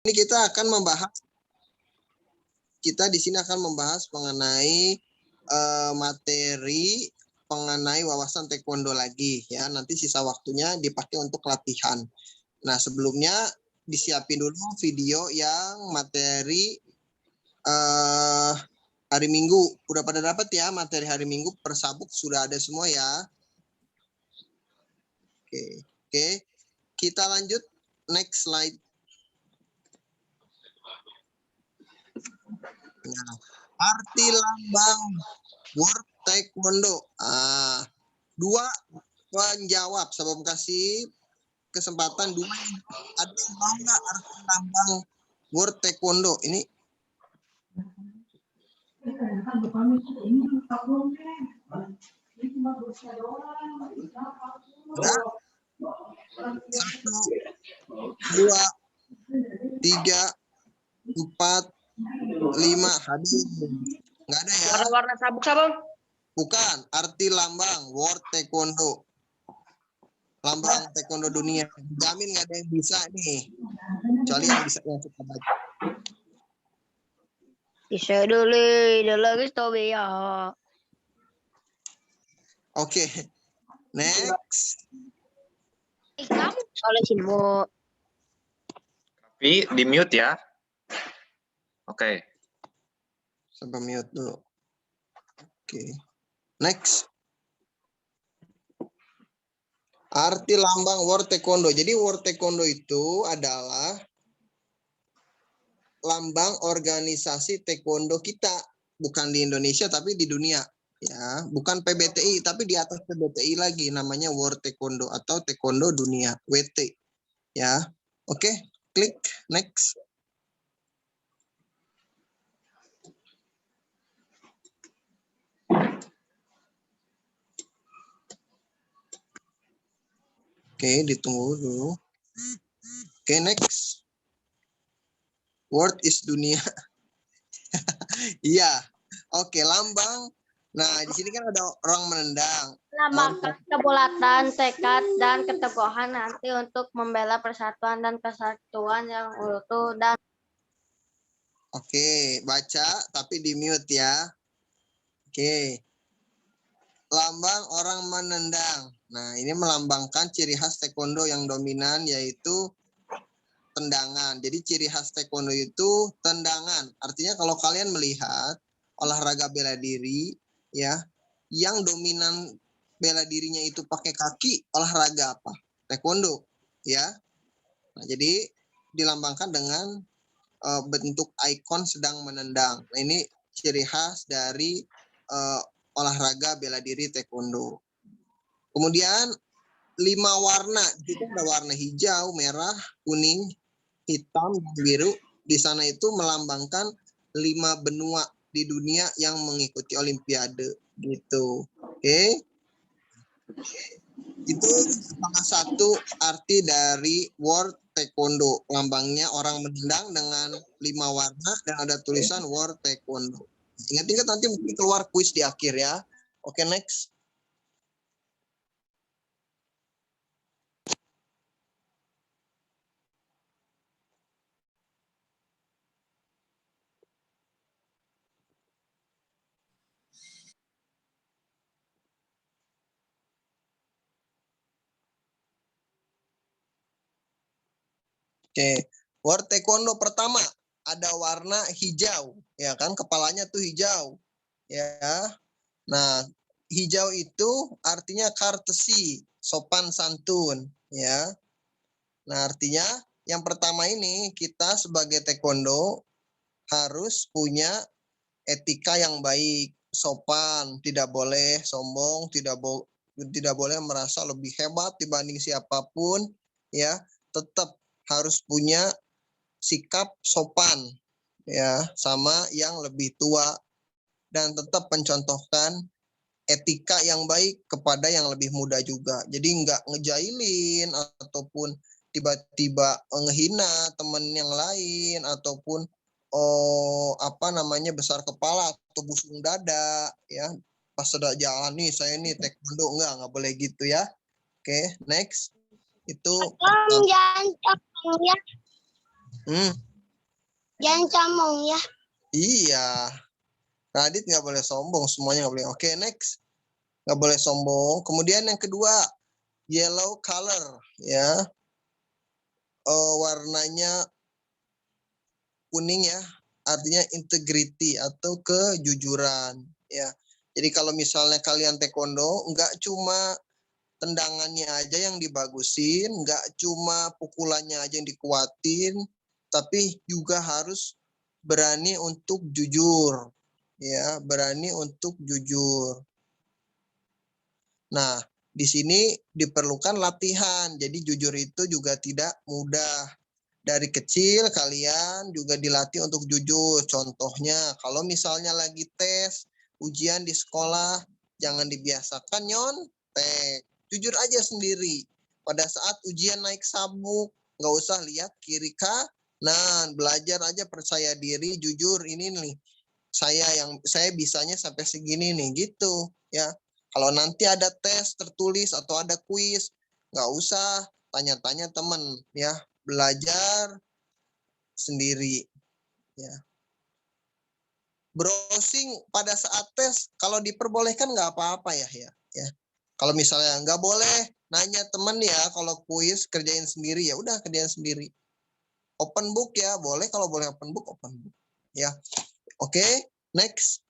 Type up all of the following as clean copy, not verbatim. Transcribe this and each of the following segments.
Ini kita di sini akan membahas mengenai materi mengenai wawasan taekwondo lagi ya. Nanti sisa waktunya dipakai untuk latihan. Nah, sebelumnya disiapin dulu video yang materi hari Minggu. Udah pada dapat ya materi hari Minggu per sabuk sudah ada semua ya. Oke. Kita lanjut next slide. Nah, arti lambang World Taekwondo. Dua penjawab sebelum kasih kesempatan dua. Ada yang tahu nggak arti lambang World Taekwondo ini? Ada? 1, 2, 3, 4, 5. Hadir. Nggak ada ya? Warna-warna sabuk sabung. Bukan. Arti lambang World Taekwondo. Lambang taekwondo dunia. Jamin nggak ada yang bisa nih. Kecuali yang bisa yang suka baca. Bisa dulu guys Tobi ya. Oke. Next. Kamu oleh Simbo. Tapi di mute ya. Oke. Sampai mute dulu. Oke. Next. Arti lambang World Taekwondo. Jadi World Taekwondo itu adalah lambang organisasi taekwondo kita, bukan di Indonesia tapi di dunia ya, bukan PBTI tapi di atas PBTI lagi, namanya World Taekwondo atau Taekwondo Dunia, WT ya. Oke, klik next. Oke, ditunggu dulu. Oke, next. World is dunia. Iya. Oke, lambang. Nah, di sini kan ada orang menendang. Lambangkan kebulatan, tekad, dan keteguhan nanti untuk membela persatuan dan kesatuan yang utuh dan Oke, baca tapi di mute ya. Oke. Lambang orang menendang. Nah, ini melambangkan ciri khas taekwondo yang dominan yaitu tendangan. Jadi ciri khas taekwondo itu tendangan. Artinya kalau kalian melihat olahraga bela diri ya, yang dominan bela dirinya itu pakai kaki, olahraga apa? Taekwondo ya. Nah, jadi dilambangkan dengan bentuk ikon sedang menendang. Nah, ini ciri khas dari olahraga bela diri taekwondo. Kemudian 5 warna, di situ ada warna hijau, merah, kuning, hitam, dan biru. Di sana itu melambangkan 5 benua di dunia yang mengikuti olimpiade gitu. Oke. Itu salah satu arti dari World Taekwondo. Lambangnya orang menendang dengan 5 warna dan ada tulisan World Taekwondo. Ingat-ingat nanti mungkin keluar kuis di akhir ya. Oke, next. Oke, World Taekwondo pertama ada warna hijau, ya kan? Kepalanya tuh hijau, ya. Nah, hijau itu artinya courtesy, sopan santun, ya. Nah, artinya yang pertama ini kita sebagai taekwondo harus punya etika yang baik, sopan, tidak boleh sombong, tidak boleh merasa lebih hebat dibanding siapapun, ya. Tetap harus punya sikap sopan ya sama yang lebih tua dan tetap mencontohkan etika yang baik kepada yang lebih muda juga. Jadi nggak ngejailin ataupun tiba-tiba ngehina teman yang lain ataupun besar kepala atau busung dada ya. Pas sudah jalan nih saya nih taekwondo nggak boleh gitu ya. Oke, next. Itu Jangan sombong ya. Iya. Radit nggak boleh sombong, semuanya nggak boleh. Oke, next. Nggak boleh sombong. Kemudian yang kedua, yellow color, ya. Warnanya kuning ya, artinya integrity atau kejujuran, ya. Jadi kalau misalnya kalian taekwondo, nggak cuma tendangannya aja yang dibagusin, nggak cuma pukulannya aja yang dikuatin, tapi juga harus berani untuk jujur, ya, berani untuk jujur. Nah, di sini diperlukan latihan. Jadi jujur itu juga tidak mudah. Dari kecil kalian juga dilatih untuk jujur. Contohnya, kalau misalnya lagi tes, ujian di sekolah, jangan dibiasakan nyontek. Jujur aja sendiri. Pada saat ujian naik sabuk, nggak usah lihat kiri kanan. Belajar aja percaya diri, jujur ini nih. Saya bisanya sampai segini nih gitu ya. Kalau nanti ada tes tertulis atau ada kuis, nggak usah tanya-tanya teman ya. Belajar sendiri ya. Browsing pada saat tes kalau diperbolehkan nggak apa-apa ya. Kalau misalnya nggak boleh nanya teman ya, kalau kuis kerjain sendiri ya udah kerjain sendiri. Open book ya, boleh kalau boleh open book ya. Oke, next.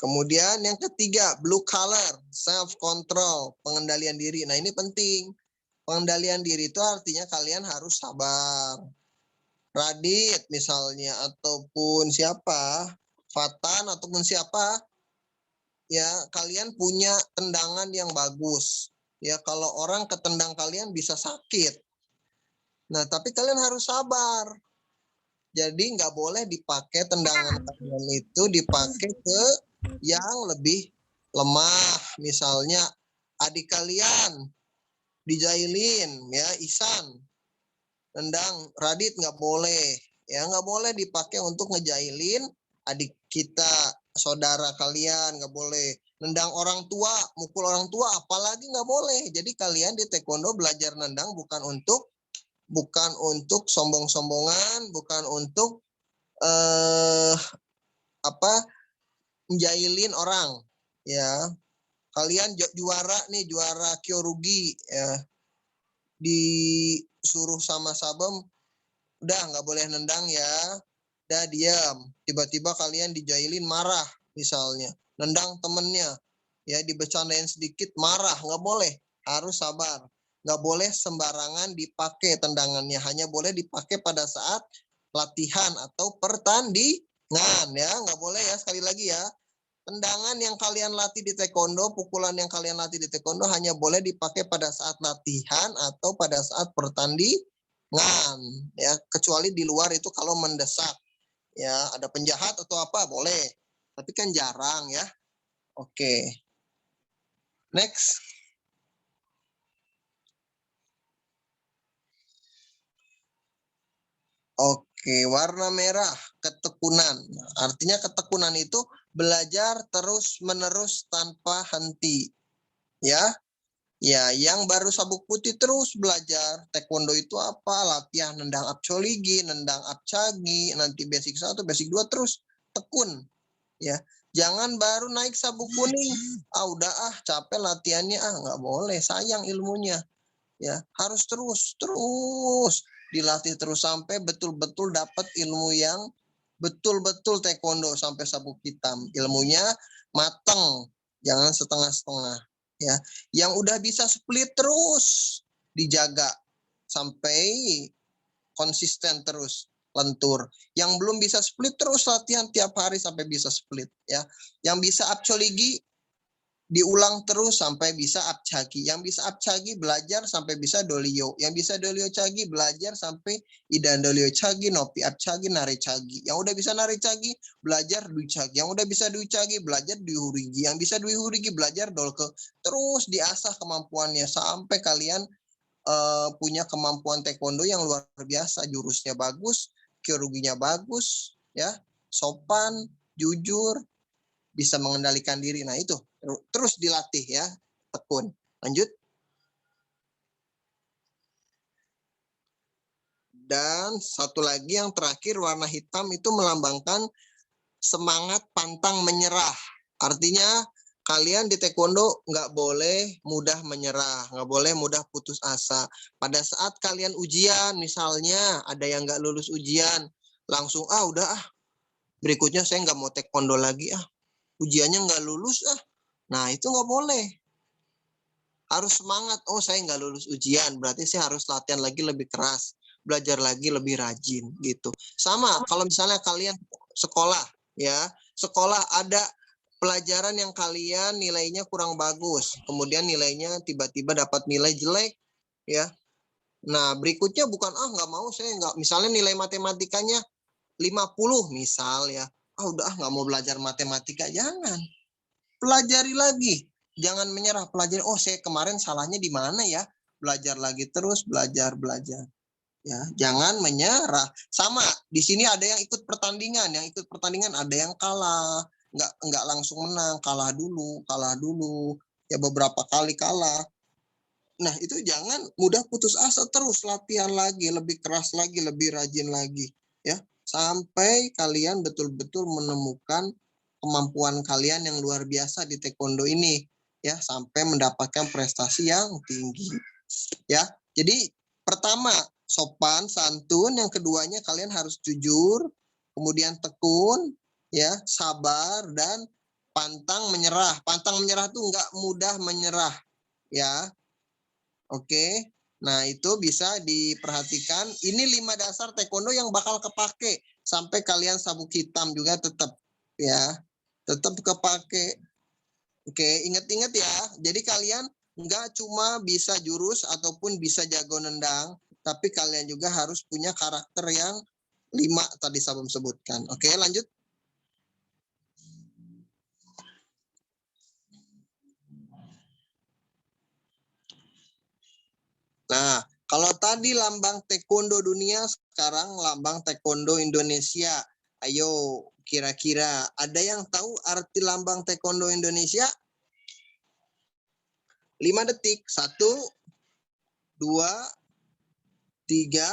Kemudian yang ketiga, blue color, self control, pengendalian diri. Nah, ini penting. Pengendalian diri itu artinya kalian harus sabar. Radit misalnya ataupun siapa, Fatan ataupun siapa, ya kalian punya tendangan yang bagus. Ya kalau orang ketendang kalian bisa sakit. Nah, tapi kalian harus sabar. Jadi nggak boleh dipakai tendangan kalian itu dipakai ke yang lebih lemah. Misalnya adik kalian dijailin ya, Isan nendang Radit nggak boleh ya, nggak boleh dipakai untuk ngejailin adik kita, saudara kalian, nggak boleh nendang orang tua, mukul orang tua apalagi nggak boleh. Jadi kalian di taekwondo belajar nendang bukan untuk sombong-sombongan, bukan untuk menjailin orang ya. Kalian juara nih, juara kyorugi ya, disuruh sama Sabem udah nggak boleh nendang ya, udah diam. Tiba-tiba kalian dijailin marah misalnya, nendang temennya ya, dibecandain sedikit marah, nggak boleh, harus sabar. Nggak boleh sembarangan dipakai tendangannya, hanya boleh dipakai pada saat latihan atau pertandingan ya, nggak boleh ya. Sekali lagi ya, tendangan yang kalian latih di taekwondo, pukulan yang kalian latih di taekwondo hanya boleh dipakai pada saat latihan atau pada saat pertandingan ya, kecuali di luar itu kalau mendesak ya, ada penjahat atau apa boleh, tapi kan jarang ya. Oke, next. Oke, warna merah, ketekunan. Artinya ketekunan itu belajar terus-menerus tanpa henti. Ya, ya, yang baru sabuk putih terus belajar. Taekwondo itu apa? Latihan nendang apcoligi, nendang apcagi, nanti basic 1, basic 2 terus tekun. Ya, jangan baru naik sabuk kuning. Udah capek latihannya, nggak boleh, sayang ilmunya. Ya, harus terus dilatih terus sampai betul-betul dapat ilmu yang betul-betul taekwondo sampai sabuk hitam. Ilmunya matang, jangan setengah-setengah ya. Yang udah bisa split terus dijaga sampai konsisten terus lentur. Yang belum bisa split terus latihan tiap hari sampai bisa split ya. Yang bisa apcoligi diulang terus sampai bisa apcagi. Yang bisa apcagi belajar sampai bisa dolio. Yang bisa dolio cagi belajar sampai idan dolio cagi, nopi apcagi, nari cagi. Yang udah bisa nari cagi belajar dui cagi. Yang udah bisa dui cagi belajar dui hurigi. Yang bisa dui hurigi belajar dolke. Terus diasah kemampuannya sampai kalian punya kemampuan taekwondo yang luar biasa. Jurusnya bagus, kyoruginya bagus, ya, sopan, jujur, bisa mengendalikan diri. Nah itu terus dilatih ya, tekun. Lanjut. Dan satu lagi yang terakhir, warna hitam itu melambangkan semangat pantang menyerah. Artinya kalian di taekwondo nggak boleh mudah menyerah, nggak boleh mudah putus asa. Pada saat kalian ujian, misalnya ada yang nggak lulus ujian, langsung udah berikutnya saya nggak mau taekwondo lagi ujiannya nggak lulus Nah itu nggak boleh. Harus semangat. Oh saya nggak lulus ujian, berarti saya harus latihan lagi lebih keras, belajar lagi lebih rajin gitu. Sama kalau misalnya kalian sekolah ya, sekolah ada pelajaran yang kalian nilainya kurang bagus, kemudian nilainya tiba-tiba dapat nilai jelek ya. Nah berikutnya bukan nggak mau, saya nggak, misalnya nilai matematikanya 50 misal ya, udah nggak mau belajar matematika. Jangan, pelajari lagi, jangan menyerah, pelajari. Oh saya kemarin salahnya di mana ya, belajar lagi terus, belajar ya, jangan menyerah. Sama di sini ada yang ikut pertandingan, ada yang kalah, nggak langsung menang, kalah dulu ya, beberapa kali kalah. Nah itu jangan mudah putus asa, terus latihan lagi, lebih keras lagi, lebih rajin lagi ya, sampai kalian betul-betul menemukan kemampuan kalian yang luar biasa di taekwondo ini ya, sampai mendapatkan prestasi yang tinggi ya. Jadi pertama sopan santun, yang keduanya kalian harus jujur, kemudian tekun ya, sabar, dan pantang menyerah. Pantang menyerah tuh nggak mudah menyerah ya. Oke, nah itu bisa diperhatikan. Ini 5 dasar taekwondo yang bakal kepake sampai kalian sabuk hitam juga tetap ya, tetap kepake. Oke, ingat-ingat ya. Jadi kalian nggak cuma bisa jurus ataupun bisa jago nendang, tapi kalian juga harus punya karakter yang 5 tadi Sabam sebutkan. Oke, lanjut. Nah, kalau tadi lambang taekwondo dunia, sekarang lambang taekwondo Indonesia. Ayo, kira-kira ada yang tahu arti lambang taekwondo Indonesia? 5 detik. 1, 2, 3,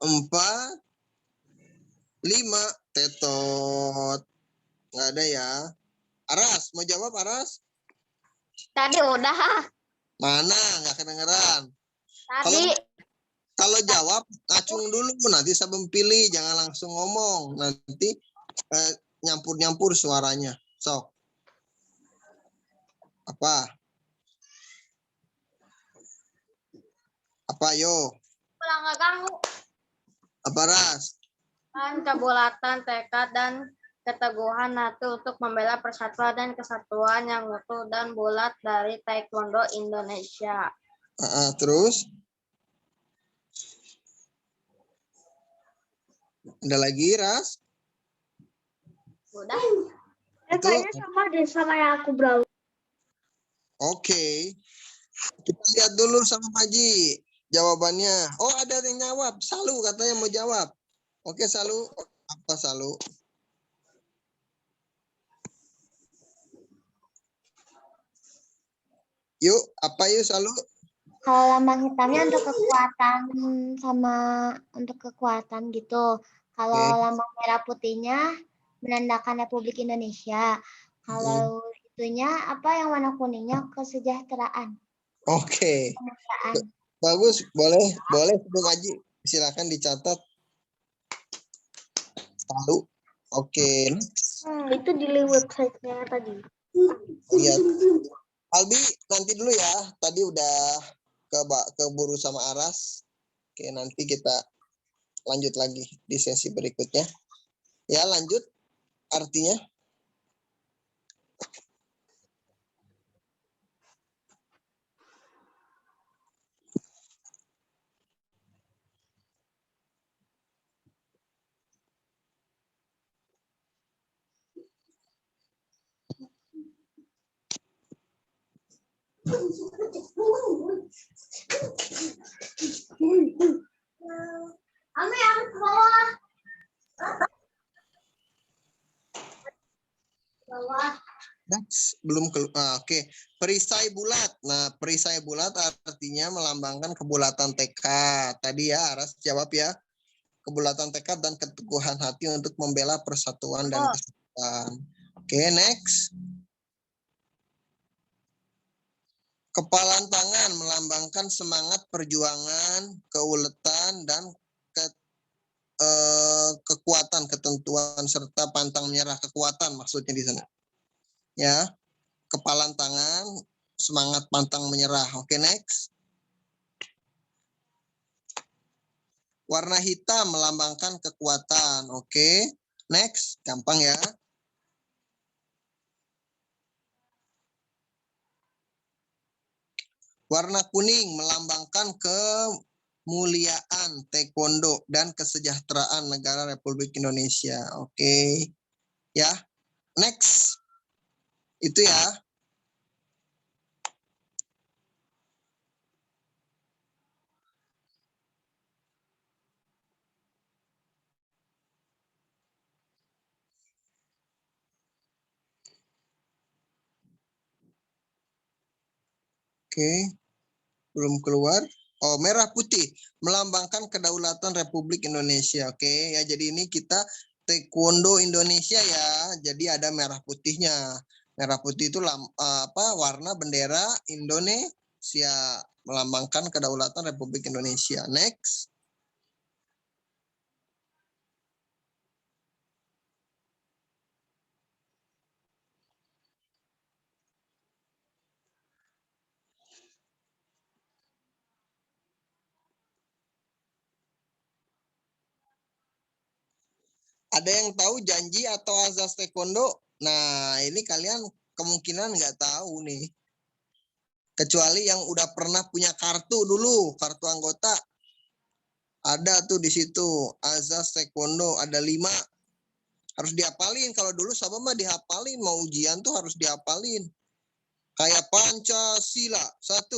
4, 5. Tetot. Nggak ada ya. Aras, mau jawab Aras? Tadi udah. Mana? Nggak kedengeran. Tadi Kalau jawab, acung dulu. Nanti Sabam pilih, jangan langsung ngomong. Nanti nyampur-nyampur suaranya. Sok. Apa? Apa yo? pulang nggak ganggu. Apa Ras? Kan kebulatan, tekad, dan keteguhan hati untuk membela persatuan dan kesatuan yang utuh dan bulat dari Taekwondo Indonesia. Terus? Ada lagi Ras? Udah. Kayaknya sama deh sama yang aku browse. Oke. Kita lihat dulu sama Haji jawabannya. Oh, ada yang jawab. Salu katanya mau jawab. Oke, Salu. Apa Salu? Yuk, apa yuk Salu? Kalau lambang hitamnya untuk kekuatan sama untuk kekuatan gitu. Kalau lambang merah putihnya menandakan Republik Indonesia. Kalau itunya apa yang warna kuningnya kesejahteraan. Oke. Bagus, boleh Bung Haji. Silakan dicatat. Salu. Oke. Itu di website-nya tadi. Lihat. Albi, nanti dulu ya. Tadi udah keburu sama Aras. Oke, nanti kita lanjut lagi di sesi berikutnya. Ya, lanjut. Artinya. Ami harus ke bawah. Bawah. Next. Belum oke. Perisai bulat. Nah, perisai bulat artinya melambangkan kebulatan tekad. Tadi ya, Aras jawab ya. Kebulatan tekad dan keteguhan hati untuk membela persatuan dan kesatuan. Oke, next. Kepalan tangan melambangkan semangat perjuangan, keuletan, dan kekuatan, ketentuan, serta pantang menyerah. Kekuatan maksudnya di sana. Ya, kepalan tangan, semangat pantang menyerah. Oke, next. Warna hitam melambangkan kekuatan. Oke, next. Gampang ya. Warna kuning melambangkan kemuliaan taekwondo dan kesejahteraan negara Republik Indonesia. Oke. Ya. Next. Itu ya. Oke. Belum keluar. Oh, merah putih melambangkan kedaulatan Republik Indonesia. Oke, ya jadi ini kita Taekwondo Indonesia ya. Jadi ada merah putihnya. Merah putih itu warna bendera Indonesia, melambangkan kedaulatan Republik Indonesia. Next. Ada yang tahu janji atau azas taekwondo? Nah, ini kalian kemungkinan nggak tahu nih. Kecuali yang udah pernah punya kartu dulu, kartu anggota. Ada tuh di situ, azas taekwondo, ada 5. Harus dihafalin. Kalau dulu sama mah dihafalin, mau ujian tuh harus dihafalin. Kayak Pancasila, 1.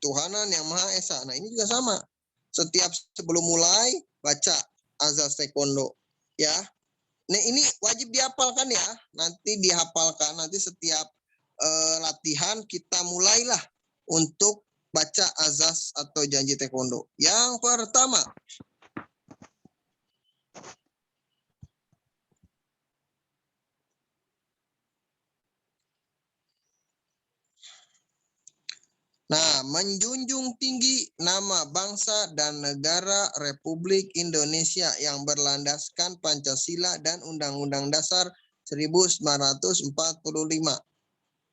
Tuhanan yang Maha Esa. Nah, ini juga sama. Setiap sebelum mulai, baca azas taekwondo. Ya, nah ini wajib dihafalkan ya. Nanti dihafalkan, nanti setiap latihan kita mulailah untuk baca azas atau janji taekwondo. Yang pertama, nah, menjunjung tinggi nama bangsa dan negara Republik Indonesia yang berlandaskan Pancasila dan Undang-Undang Dasar 1945.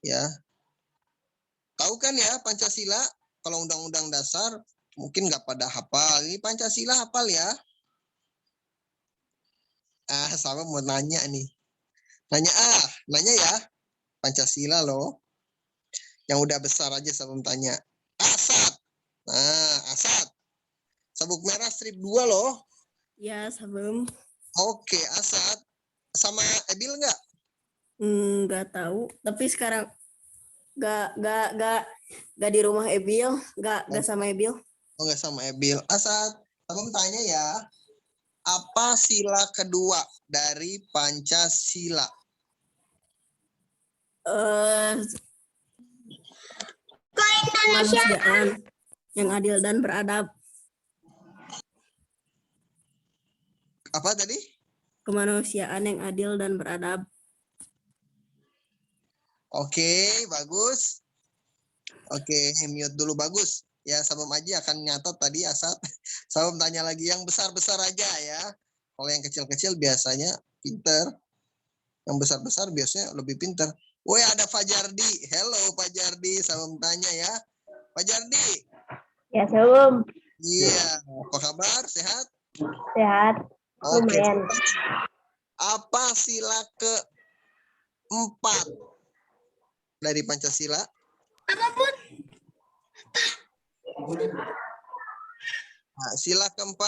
Ya. Tahu kan ya Pancasila? Kalau Undang-Undang Dasar mungkin nggak pada hafal. Ini Pancasila hafal ya? Sama mau nanya nih. Nanya ya. Pancasila loh. Yang udah besar aja sebelum tanya. Asad. Nah, Asad. Sabuk merah strip 2 loh. Ya, sebelum Oke, Asad. Sama Ebil nggak? nggak tahu, tapi sekarang nggak di rumah Ebil, nggak sama Ebil. Oh, nggak sama Ebil. Asad, sabuk tanya ya. Apa sila kedua dari Pancasila? Kemanusiaan yang adil dan beradab. Apa tadi? Kemanusiaan yang adil dan beradab. Oke, bagus. Oke, mute dulu, bagus. Ya, Sabam aja akan nyatat tadi Asad. Sabam tanya lagi yang besar-besar aja ya. Kalau yang kecil-kecil biasanya pinter. Yang besar-besar biasanya lebih pinter. Woi, ada Fajardi. Hello Fajardi, Sabam tanya ya. Fajardi. Ya, Salam. Iya, apa kabar? Sehat? Sehat. Oke. Lumayan. Apa sila ke-4 dari Pancasila? Apapun. Nah, sila ke-4.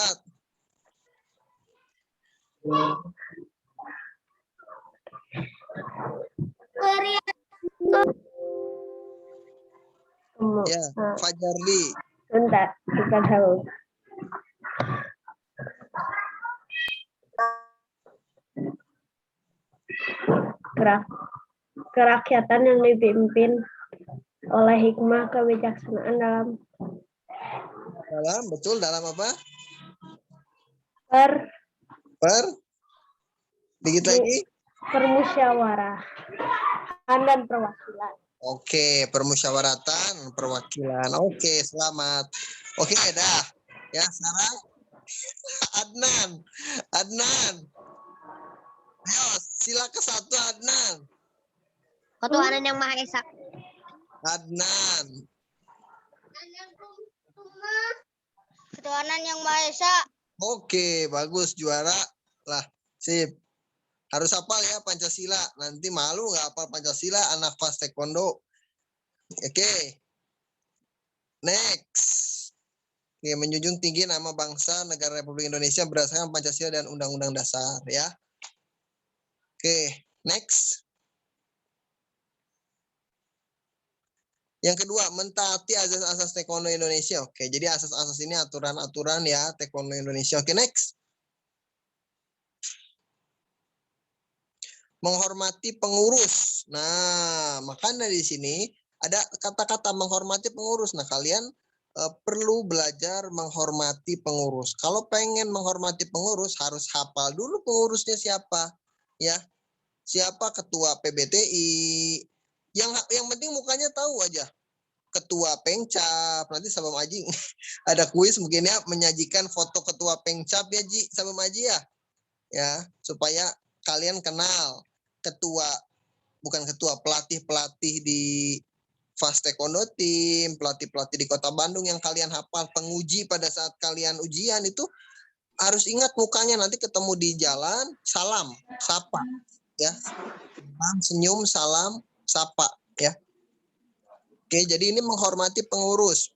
Ya, Fajardi. Bentar, kita tahu. Gerak. kerakyatan yang dipimpin oleh hikmah kebijaksanaan dalam apa? per Dikit Bu- lagi. permusyawaratan dan perwakilan. Oke, permusyawaratan, perwakilan. Oke, selamat. Oke, dah. Ya, sekarang Adnan. Ayo, sila ke satu Adnan. Ketuhanan yang Maha Esa. Adnan. Ketuhanan yang Maha Esa. Oke, bagus juara. Lah, sip. Harus hafal ya Pancasila. Nanti malu nggak hafal Pancasila anak fast taekwondo. Oke. Next. Oke, menjunjung tinggi nama bangsa negara Republik Indonesia berdasarkan Pancasila dan Undang-Undang Dasar ya. Oke, next. Yang kedua, mentaati asas-asas taekwondo Indonesia. Oke, jadi asas-asas ini aturan-aturan ya taekwondo Indonesia. Oke, next. Menghormati pengurus. Nah, makanya di sini ada kata-kata menghormati pengurus. Nah, kalian perlu belajar menghormati pengurus. Kalau pengen menghormati pengurus, harus hafal dulu pengurusnya siapa. Ya, siapa ketua PBTI. Yang penting mukanya tahu aja. Ketua Pengcap, nanti Sabam Aji ada kuis mungkin ya, menyajikan foto ketua Pengcap ya Ji, Sabam Aji ya. Ya, supaya kalian kenal bukan ketua, pelatih di Fast Taekwondo Team, pelatih-pelatih di Kota Bandung yang kalian hafal, penguji pada saat kalian ujian itu harus ingat mukanya, nanti ketemu di jalan, salam, sapa ya. Senyum, salam, sapa ya. Oke, jadi ini menghormati pengurus.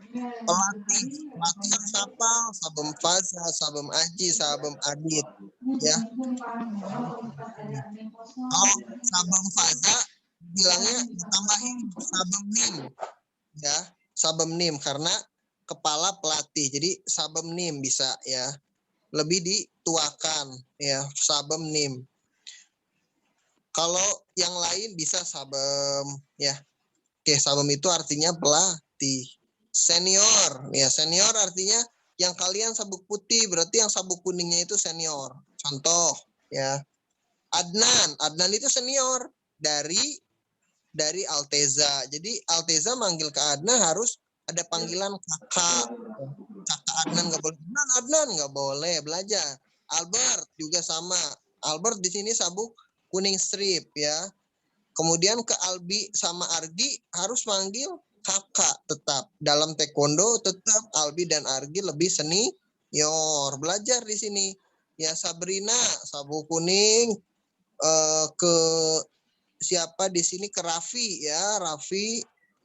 Pelatih harus hafal, Sabem Faza, Sabem Aji, Sabem Adit ya. Kalau Sabem Faza bilangnya ditambahin Sabem Nim ya, Sabem Nim karena kepala pelatih. Jadi Sabem Nim bisa ya. Lebih dituakan ya, Sabem Nim. Kalau yang lain bisa Sabem ya. Oke, Sabem itu artinya pelatih. Senior, ya senior artinya yang kalian sabuk putih, berarti yang sabuk kuningnya itu senior. Contoh, ya. Adnan itu senior dari Alteza. Jadi Alteza manggil ke Adnan harus ada panggilan kakak. Kakak Adnan nggak boleh. Adnan nggak boleh belajar. Albert juga sama. Albert di sini sabuk kuning strip ya. Kemudian ke Albi sama Argi harus manggil kakak tetap. Dalam taekwondo tetap Albi dan Argi lebih senior. Belajar di sini. Ya Sabrina, sabuk kuning. Ke siapa di sini ke Raffi ya. Raffi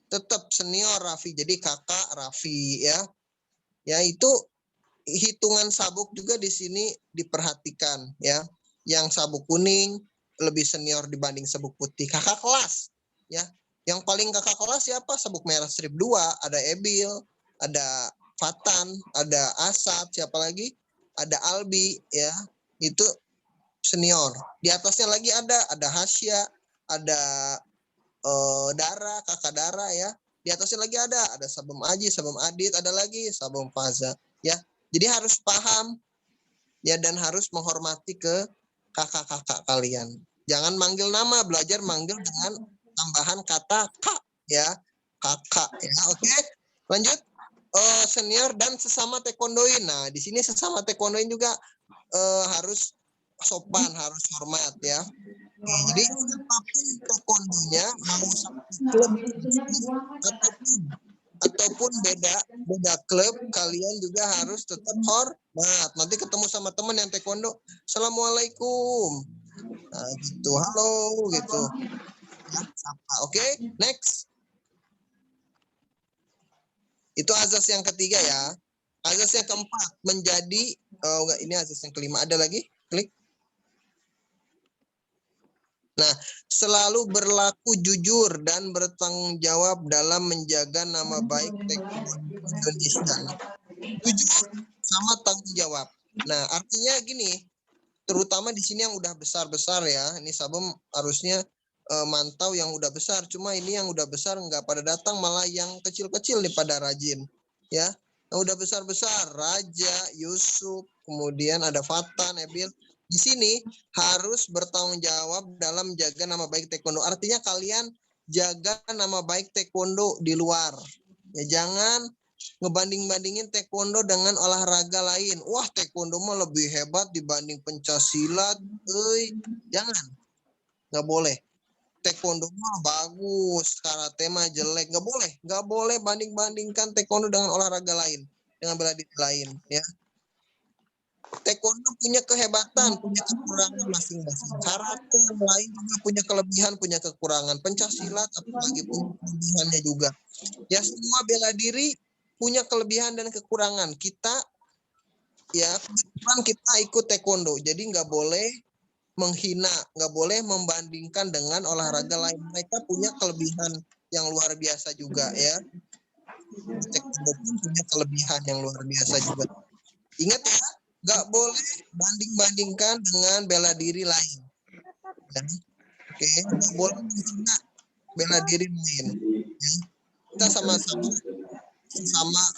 tetap senior Raffi. Jadi kakak Raffi ya. Ya itu hitungan sabuk juga di sini diperhatikan ya. Yang sabuk kuning lebih senior dibanding sabuk putih. Kakak kelas ya. Yang paling kakak kelas siapa? Sabuk merah strip 2, ada Ebil, ada Fatan, ada Asad, siapa lagi? Ada Albi ya. Itu senior. Di atasnya lagi ada Hasya, ada Dara, kakak Dara ya. Di atasnya lagi ada Sabem Aji, Sabem Adit, ada lagi Sabem Faza ya. Jadi harus paham ya dan harus menghormati ke kakak-kakak kalian. Jangan manggil nama, belajar manggil dengan tambahan kata kak ya. Kakak ya. Oke. Lanjut. Senior dan sesama taekwondoin. Nah, di sini sesama taekwondoin juga harus sopan, harus hormat ya. Oke, jadi siapapun taekwondonya mau satu klub ataupun beda klub, kalian juga harus tetap hormat. Nanti ketemu sama teman yang taekwondo, assalamualaikum, nah, gitu, halo, gitu. Ya, oke, next. Itu azas yang ketiga ya. Azas yang keempat menjadi, ini azas yang kelima. Ada lagi? Klik. Nah, selalu berlaku jujur dan bertanggung jawab dalam menjaga nama baik taekwondo Indonesia. Jujur sama tanggung jawab. Nah, artinya gini, terutama di sini yang udah besar-besar ya. Ini Sabem harusnya mantau yang udah besar. Cuma ini yang udah besar nggak pada datang, malah yang kecil-kecil nih pada rajin. Ya, yang udah besar-besar, Raja, Yusuf, kemudian ada Fatan, Ebil. Di sini harus bertanggung jawab dalam jaga nama baik taekwondo. Artinya kalian jaga nama baik taekwondo di luar. Ya, jangan ngebanding-bandingin taekwondo dengan olahraga lain. Wah, taekwondo mah lebih hebat dibanding pencaksilat. Jangan. Nggak boleh. Taekwondo mah bagus, karate mah jelek. Nggak boleh banding-bandingkan taekwondo dengan olahraga lain, dengan bela diri lain, ya. Taekwondo punya kehebatan, punya kekurangan masing-masing. Karate yang lain juga punya kelebihan, punya kekurangan. Pencaksilat apalagi punya kelebihannya juga. Ya, semua bela diri punya kelebihan dan kekurangan. Kita ya kebetulan kita ikut taekwondo, jadi nggak boleh menghina, nggak boleh membandingkan dengan olahraga lain. Mereka punya kelebihan yang luar biasa juga, ya. Taekwondo pun punya kelebihan yang luar biasa juga. Ingat ya, nggak boleh banding-bandingkan dengan bela diri lain. Ya. Oke, nggak boleh menghina bela diri lain. Ya. Kita sama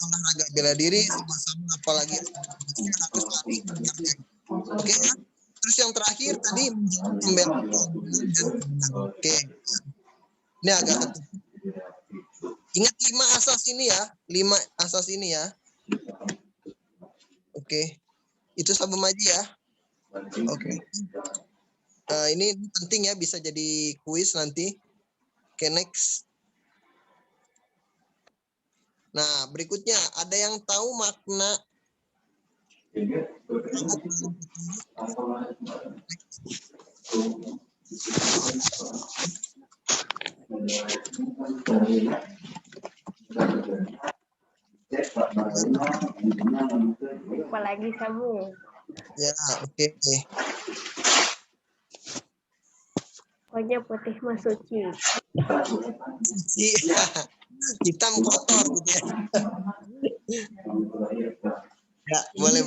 olahraga bela diri, sama-sama apalagi harus saling menghargai. Oke ya. Terus yang terakhir tadi menjadi pembela dan kemenangan. Oke. Ini agak ketutup. Ingat 5 asas ini ya. 5 asas ini ya. Oke. Itu Sabum Aji ya. Oke. Ini penting ya, bisa jadi kuis nanti. Oke, next. Nah, berikutnya ada yang tahu makna Apalagi kamu. ya, oke. Pokoknya putih mah suci. Iya. Hitam kotor gitu ya. Ya, boleh.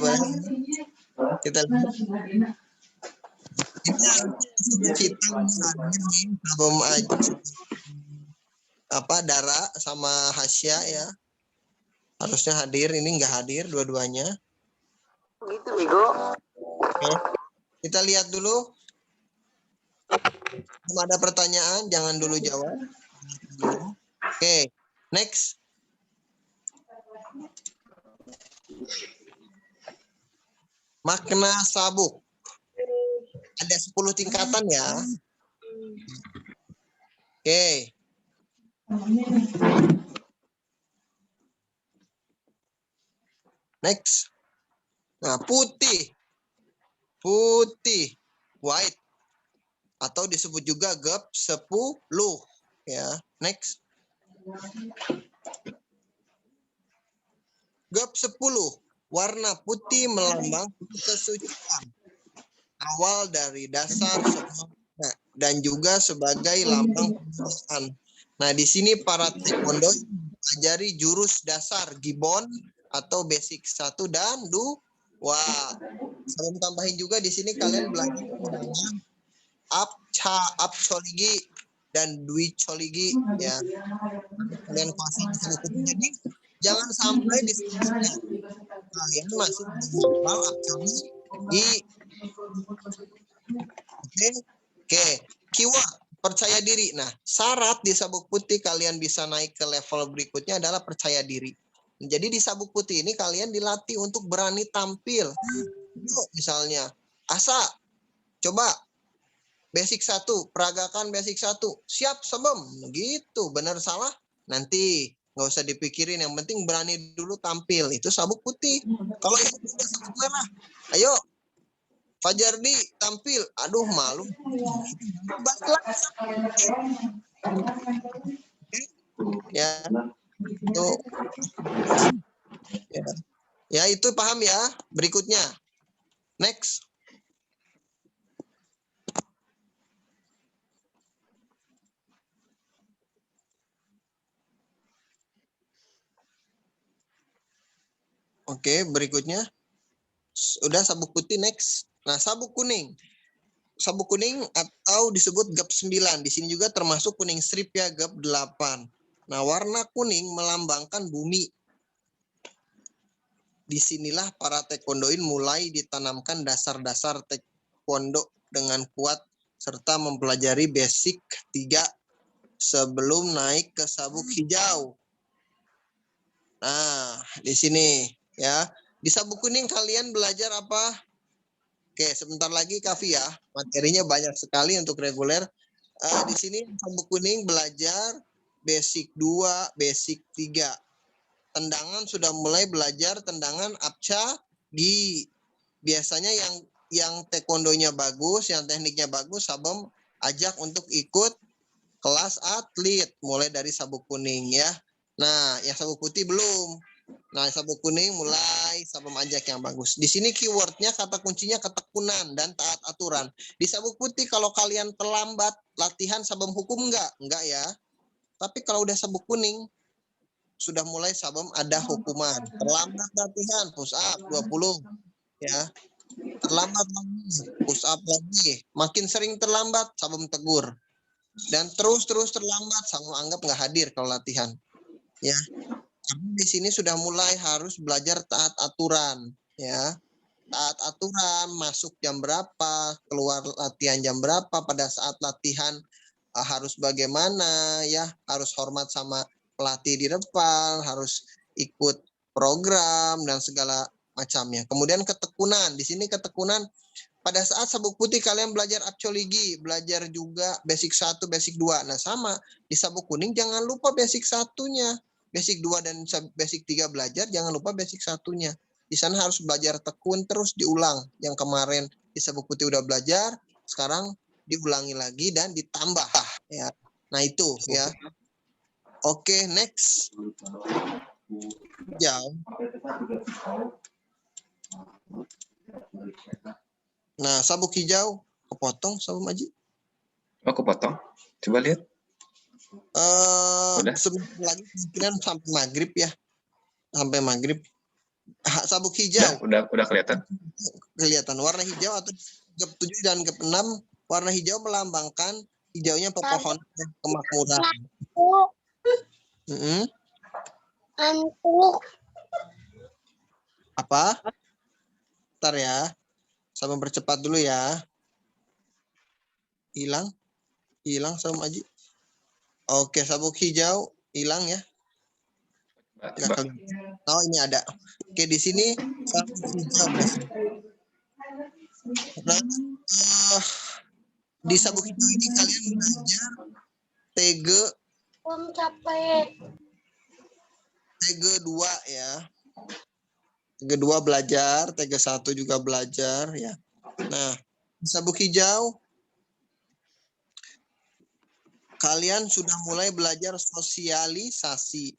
Kita lihat. Ini hitam nih, Sabum Aji. Dara sama Hasya ya. Harusnya hadir, ini nggak hadir dua-duanya. Gitu, Bego. Oke. Kita lihat dulu. Kalau ada pertanyaan, jangan dulu jawab. Oke, next. Makna sabuk. Ada 10 tingkatan ya. Oke. Next. Nah, putih. White. Atau disebut juga gap 10. Ya, next. Gap 10. Warna putih melambang kesucian. Awal dari dasar semangat dan juga sebagai lambang kemuliaan. Nah, di sini para taekwondo mempelajari jurus dasar Gibbon atau basic 1 dan 2. Sebelum tambahin juga di sini kalian belajar dengan Apcholigi dan Dwi Choligi ya. Kalian kuasai disebut. Jadi jangan sampai di sini kalian masih menghafal Apcholigi. Oke. Keyword percaya diri. Nah, syarat di sabuk putih kalian bisa naik ke level berikutnya adalah percaya diri. Jadi di sabuk putih ini kalian dilatih untuk berani tampil. Misalnya, Asa, coba basic 1, peragakan basic 1. Siap, Sabum. Gitu, benar salah? Nanti nggak usah dipikirin, yang penting berani dulu tampil. Itu sabuk putih. Kalau yang sudah sabuk merah, ayo Fajardi tampil. Aduh, malu. Ya. Itu. Ya, itu paham ya. Berikutnya. Next. Oke, berikutnya. Udah sabuk putih, next. Nah, sabuk kuning. sabuk kuning atau disebut GAP 9. Di sini juga termasuk kuning strip ya, GAP 8. Nah, warna kuning melambangkan bumi. Disinilah para taekwondoin mulai ditanamkan dasar-dasar taekwondo dengan kuat serta mempelajari basic 3 sebelum naik ke sabuk hijau. Nah, di sini ya. Di sabuk kuning kalian belajar apa? Oke, sebentar lagi Kavi ya. Materinya banyak sekali untuk reguler. Di sini sabuk kuning belajar basic 2, basic 3. Tendangan sudah mulai belajar tendangan apca gi. Biasanya yang taekwondonya bagus, yang tekniknya bagus, Sabem ajak untuk ikut kelas atlet mulai dari sabuk kuning ya. Nah, yang sabuk putih belum. Nah, sabuk kuning mulai Sabem ajak yang bagus. Di sini keywordnya kata kuncinya ketekunan dan taat aturan. Di sabuk putih kalau kalian terlambat latihan Sabem hukum enggak ya. Tapi kalau udah sabuk kuning sudah mulai Sabem ada hukuman. Terlambat latihan push up 20 ya. Terlambat lagi push up lagi. Makin sering terlambat Sabem tegur. Dan terus terlambat Sabem anggap nggak hadir kalau latihan. Ya. Karena di sini sudah mulai harus belajar taat aturan, ya. Taat aturan, masuk jam berapa, keluar latihan jam berapa, pada saat latihan harus bagaimana, ya. Harus hormat sama pelatih di depan, harus ikut program dan segala macamnya. Kemudian ketekunan, di sini ketekunan pada saat sabuk putih kalian belajar apcoligi, belajar juga basic 1, basic 2. Nah, sama di sabuk kuning jangan lupa basic 1-nya. Basic 2 dan basic 3 belajar, jangan lupa basic 1-nya. Di sana harus belajar tekun terus diulang. Yang kemarin di sabuk putih udah belajar, sekarang diulangi lagi dan ditambah ya. Nah, itu ya. Oke, next. Hijau. Nah, sabuk hijau kepotong sabuk Maji. Oh, kepotong. Coba lihat. Udah? Sebentar lagi kemungkinan sampai maghrib ya. Sampai maghrib. Sabuk hijau. Udah kelihatan. Kelihatan warna hijau atau GAP 7 dan GAP 6. Warna hijau melambangkan hijaunya pepohonan dan kemakmuran. Apa? Bentar ya. Saya mempercepat dulu ya. Hilang sama Aji. Oke, sabuk hijau hilang ya. Oh, ini ada. Oke, di sini sabuk hijau. Nah, di sabuk hijau ini kalian belajar TG 2 ya. TG 2 belajar, TG 1 juga belajar ya. Nah, di sabuk hijau kalian sudah mulai belajar sosialisasi.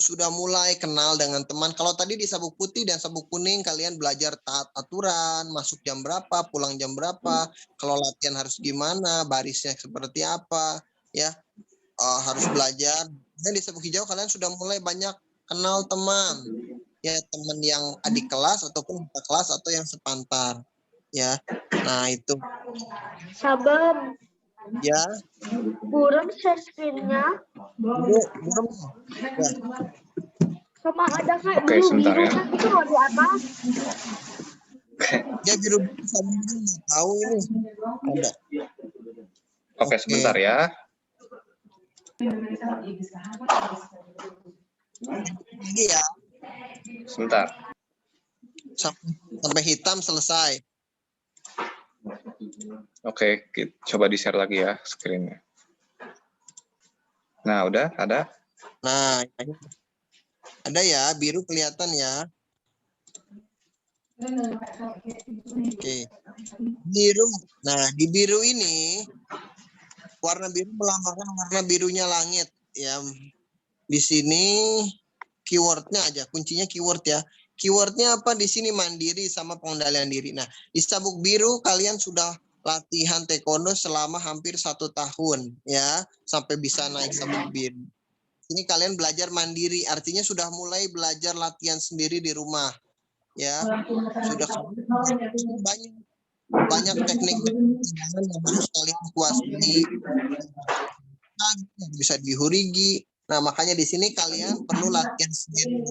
Sudah mulai kenal dengan teman. Kalau tadi di sabuk putih dan sabuk kuning kalian belajar taat aturan, masuk jam berapa, pulang jam berapa, kalau latihan harus gimana, barisnya seperti apa, ya. Harus belajar. Dan di sabuk hijau kalian sudah mulai banyak kenal teman. Ya, teman yang adik kelas ataupun kakak kelas atau yang sepantar. Ya. Nah, itu. Sabem. Ya. Burem share screen-nya. Burem. Ya. Sama ada kayak Oke, sebentar ya. kan itu di atas. Ya, biru sama nggak tahu ini. Ada. Oke, sebentar ya. Ini ya. Sebentar. Sampai hitam selesai. Oke, coba di-share lagi ya screen-nya. Nah, udah ada? Nah, ada ya, biru kelihatan ya. Oke. Biru. Nah, di biru ini warna biru melambangkan warna birunya langit ya. Di sini keywordnya aja, kuncinya keyword ya. Keywordnya apa di sini? Mandiri sama pengendalian diri. Nah, di sabuk biru kalian sudah latihan taekwondo selama hampir 1 tahun ya, sampai bisa naik sabuk biru. Ini kalian belajar mandiri, artinya sudah mulai belajar latihan sendiri di rumah ya. Sudah banyak banyak teknik tendangan yang harus kalian kuasai. Bisa dihurigi. Nah, makanya di sini kalian perlu latihan sendiri.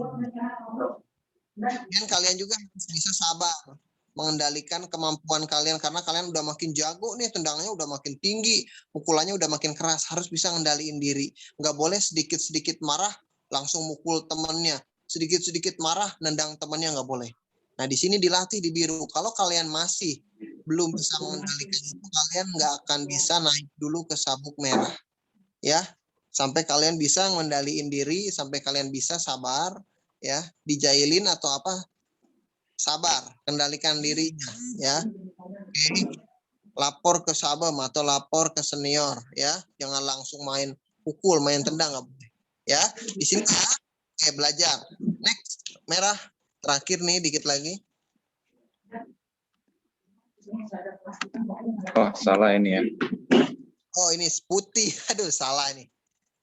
Dan kalian juga harus bisa sabar mengendalikan kemampuan kalian karena kalian udah makin jago nih, tendangannya udah makin tinggi, pukulannya udah makin keras, harus bisa ngendaliin diri. Nggak boleh sedikit-sedikit marah langsung mukul temennya, sedikit-sedikit marah nendang temennya, nggak boleh. Nah, di sini dilatih di biru. Kalau kalian masih belum bisa mengendalikan itu, kalian nggak akan bisa naik dulu ke sabuk merah. Ya, sampai kalian bisa mengendaliin diri, sampai kalian bisa sabar, ya, dijailin atau apa, sabar, kendalikan dirinya, ya. Oke. Lapor ke sabem atau lapor ke senior, ya. Jangan langsung main pukul, main tendang, nggak boleh. Ya, di sini ya. Oke, belajar. Next, merah. Terakhir nih, dikit lagi. Oh, salah ini ya. Oh, ini putih. Aduh, salah ini.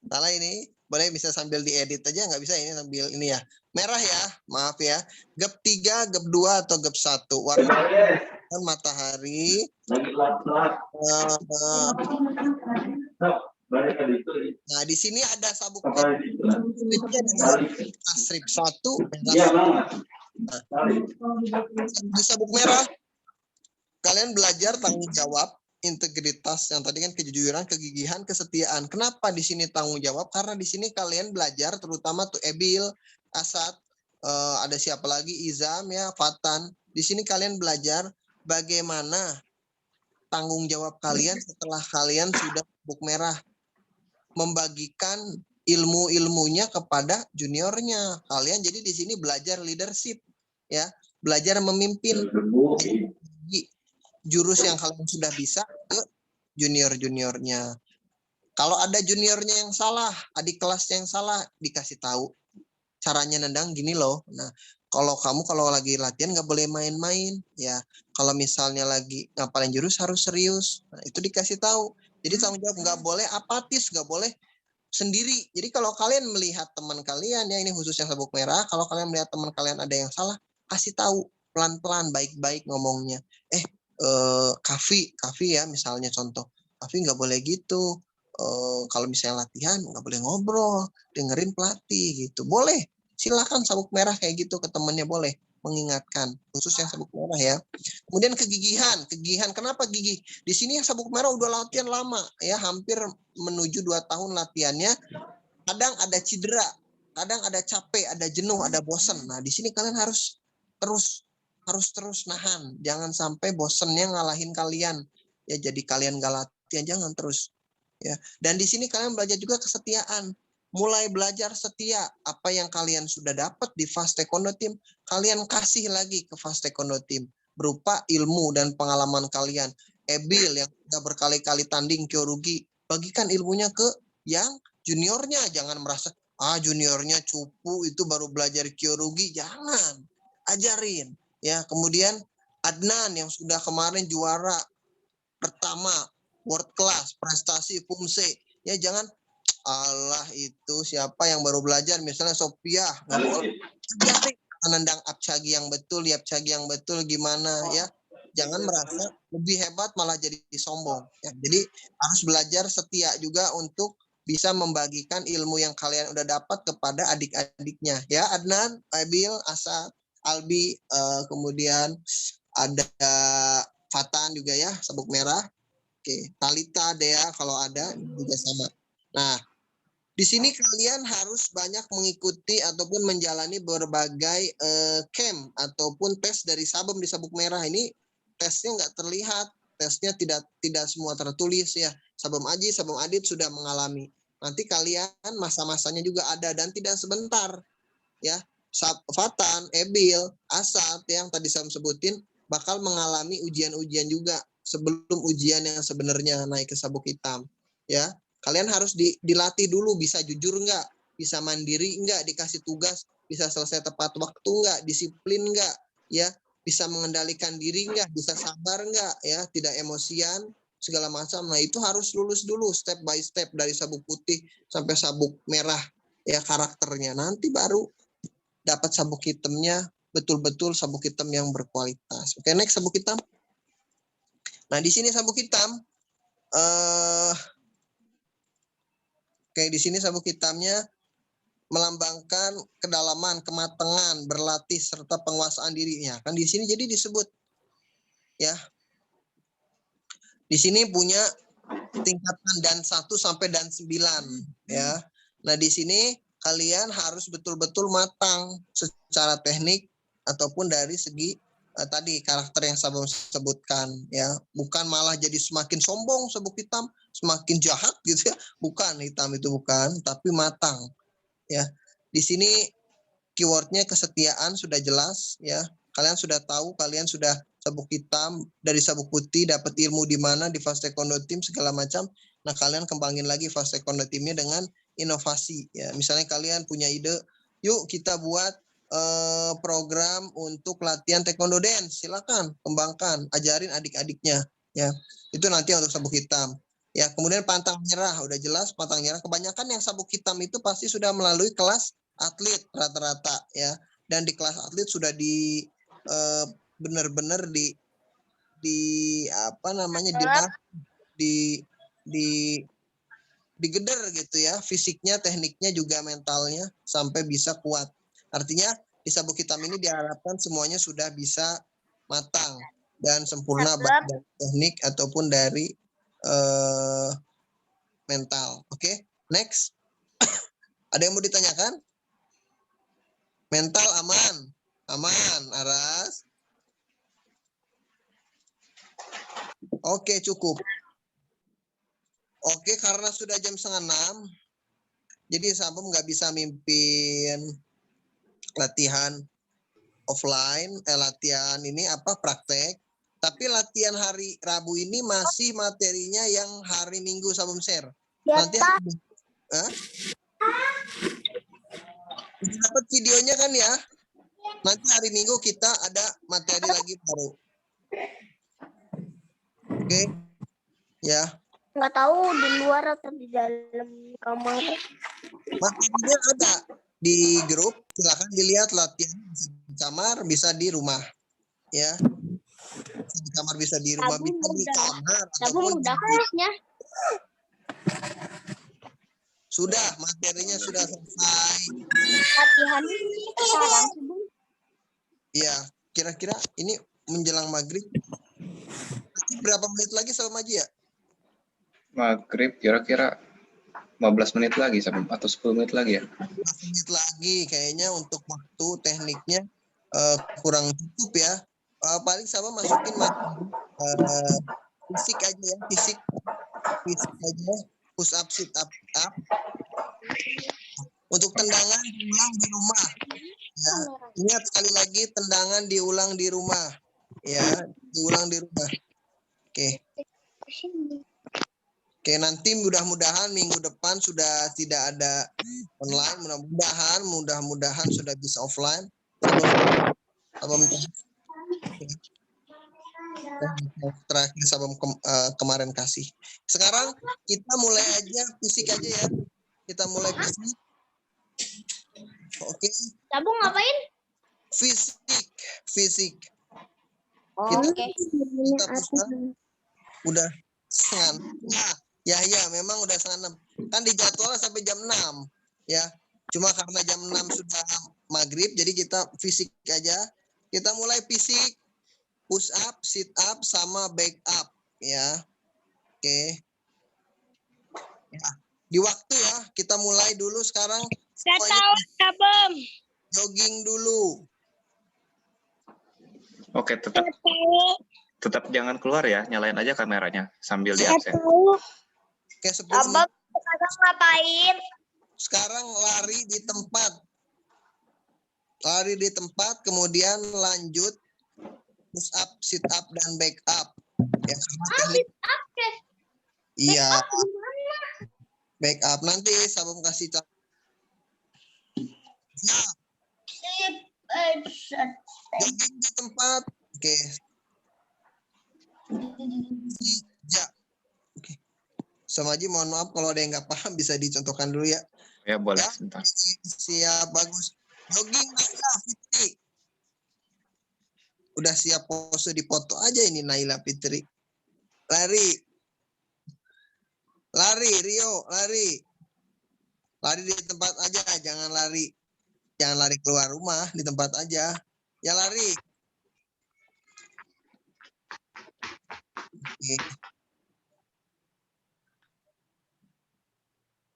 Salah ini. Boleh bisa sambil diedit aja, nggak bisa ini sambil ini ya. Merah ya, maaf ya. Gap 3, gap 2, atau gap 1. Warna matahari. Nah, di sini ada sabuk merah. Strip 1, merah. Nah, di sabuk merah, kalian belajar tanggung jawab, integritas, yang tadi kan kejujuran, kegigihan, kesetiaan. Kenapa di sini tanggung jawab? Karena di sini kalian belajar, terutama tuh Ebil, Asad, ada siapa lagi, Izam ya, Fatan. Di sini kalian belajar bagaimana tanggung jawab kalian setelah kalian sudah sabuk merah, membagikan ilmu-ilmunya kepada juniornya. Kalian jadi di sini belajar leadership, ya, belajar memimpin. Jurus yang kalian sudah bisa ke junior-juniornya. Kalau ada juniornya yang salah, adik kelasnya yang salah, dikasih tahu caranya nendang gini loh. Nah, kalau lagi latihan nggak boleh main-main, ya. Kalau misalnya lagi ngapalin jurus harus serius. Nah, itu dikasih tahu. Jadi tanggung jawab, nggak boleh apatis, nggak boleh sendiri. Jadi kalau kalian melihat teman kalian, ya ini khusus yang sabuk merah, kalau kalian melihat teman kalian ada yang salah, kasih tahu pelan-pelan, baik-baik ngomongnya. Kavi ya misalnya contoh. Kavi nggak boleh gitu. Kalau misalnya latihan nggak boleh ngobrol, dengerin pelatih gitu. Boleh, silakan sabuk merah kayak gitu ke temennya, boleh mengingatkan, khusus yang sabuk merah ya. Kemudian kegigihan. Kenapa gigih? Di sini yang sabuk merah udah latihan lama ya, hampir menuju 2 tahun latihannya. Kadang ada cedera, kadang ada capek, ada jenuh, ada bosan. Nah, di sini kalian harus terus nahan, jangan sampai bosennya ngalahin kalian ya, jadi kalian gak latihan, jangan terus ya. Dan di sini kalian belajar juga kesetiaan, mulai belajar setia. Apa yang kalian sudah dapat di Fast Taekwondo Team, kalian kasih lagi ke Fast Taekwondo Team berupa ilmu dan pengalaman kalian. Ebil yang sudah berkali-kali tanding kyorugi, bagikan ilmunya ke yang juniornya. Jangan merasa juniornya cupu, itu baru belajar kyorugi, jangan, ajarin. Ya, kemudian Adnan yang sudah kemarin juara pertama world class prestasi Pumse, ya jangan Allah itu siapa yang baru belajar, misalnya Sophia, nggak boleh ajarin menendang apcagi yang betul, yapcagi yang betul gimana ya. Jangan merasa lebih hebat malah jadi sombong ya. Jadi harus belajar setia juga untuk bisa membagikan ilmu yang kalian udah dapat kepada adik-adiknya ya. Adnan, Abil, Asad, Albi, kemudian ada Fatan juga ya, sabuk merah. Oke, Talita, Dea kalau ada juga sama. Nah, di sini kalian harus banyak mengikuti ataupun menjalani berbagai camp ataupun tes dari sabem di sabuk merah. Ini tesnya nggak terlihat, tesnya tidak semua tertulis ya. Sabem Aji, sabem Adit sudah mengalami. Nanti kalian masa-masanya juga ada dan tidak sebentar ya. Fatan, Ebil, Asad yang tadi saya sebutin bakal mengalami ujian-ujian juga sebelum ujian yang sebenarnya naik ke sabuk hitam ya. Kalian harus dilatih dulu, bisa jujur nggak, bisa mandiri nggak, dikasih tugas bisa selesai tepat waktu nggak, disiplin nggak ya, bisa mengendalikan diri nggak, bisa sabar nggak ya, tidak emosian segala macam. Nah, itu harus lulus dulu step by step dari sabuk putih sampai sabuk merah ya, karakternya. Nanti baru dapat sabuk hitamnya, betul-betul sabuk hitam yang berkualitas. Oke, next sabuk hitam. Nah, di sini sabuk hitam di sini sabuk hitamnya melambangkan kedalaman, kematangan, berlatih serta penguasaan dirinya. Kan di sini jadi disebut ya. Di sini punya tingkatan dan 1 sampai dan 9 ya. Nah, di sini kalian harus betul-betul matang secara teknik ataupun dari segi tadi karakter yang saya sebutkan ya. Bukan malah jadi semakin sombong sabuk hitam, semakin jahat gitu ya. Bukan, hitam itu bukan, tapi matang ya. Di sini keywordnya kesetiaan sudah jelas ya. Kalian sudah tahu, kalian sudah sabuk hitam dari sabuk putih, dapat ilmu di mana di fast taekwondo team segala macam. Nah, kalian kembangin lagi fast taekwondo teamnya dengan inovasi ya. Misalnya kalian punya ide, yuk kita buat program untuk latihan taekwondo dance. Silakan kembangkan, ajarin adik-adiknya ya. Itu nanti untuk sabuk hitam. Ya, kemudian pantang nyerah, udah jelas pantang nyerah. Kebanyakan yang sabuk hitam itu pasti sudah melalui kelas atlet rata-rata ya. Dan di kelas atlet sudah benar-benar digeder gitu ya, fisiknya, tekniknya juga mentalnya sampai bisa kuat. Artinya di sabuk hitam ini diharapkan semuanya sudah bisa matang dan sempurna baik dari teknik ataupun dari mental. Oke, next. Ada yang mau ditanyakan? Mental aman, Aras. Oke, cukup. Oke, karena sudah jam 5:30, jadi Sabem nggak bisa mimpin latihan offline, latihan ini praktek. Tapi latihan hari Rabu ini masih materinya yang hari Minggu Sabem share. Nanti dapat videonya kan ya? Nanti hari Minggu kita ada materi lagi baru. Oke. Ya. Nggak tahu di luar atau di dalam kamar. Materinya ada di grup, silakan dilihat latihan di kamar, bisa di rumah. Ya. Di kamar bisa di rumah, bisa di kamar. Sabun udah kuisnya. Sudah, materinya sudah selesai. Latihan sekarang sebelum. Iya, kira-kira ini menjelang maghrib. Berapa menit lagi sama Maji ya? Maghrib kira-kira 15 menit lagi atau 10 menit lagi ya? 15 menit lagi kayaknya untuk waktu tekniknya kurang cukup ya. Paling sama masukin fisik aja ya, fisik aja, push up, sit up. Untuk tendangan diulang di rumah. Ya, ingat sekali lagi tendangan diulang di rumah. Ya, diulang di rumah. Oke. Oke, nanti mudah-mudahan minggu depan sudah tidak ada online. Mudah-mudahan sudah bisa offline. Terakhir Sabam kemarin kasih. Sekarang kita mulai aja fisik aja ya. Kita mulai fisik. Oke. Sabung ngapain? Fisik. Oke. Kita udah 5:30. Ya, memang udah 5:30. Kan dijadwal sampai jam 6. Ya. Cuma karena jam 6 sudah maghrib, jadi kita fisik aja. Kita mulai fisik. Push up, sit up, sama back up. Ya. Oke. Ya. Di waktu ya, kita mulai dulu sekarang. Gak tahu, Sabem. Jogging dulu. Oke, tetap jangan keluar ya, nyalain aja kameranya sambil di absen. Oke, 10 menit. Sekarang ngapain? Sekarang lari di tempat, kemudian lanjut push up, sit up, dan back up. Ya, Sit up deh. iya. Back up nanti Sabem kasih tahu. Jogging di tempat. Oke. Ya. Oke. Sama Haji, mohon maaf kalau ada yang nggak paham bisa dicontohkan dulu ya. Ya, boleh. Ya, Sebentar. siap, bagus. Jogging Naila Fitri. Udah siap pose di foto aja ini Naila Fitri. Lari. Lari, Rio, lari. Lari di tempat aja, jangan lari. Jangan lari keluar rumah, di tempat aja. Ya lari. Oke.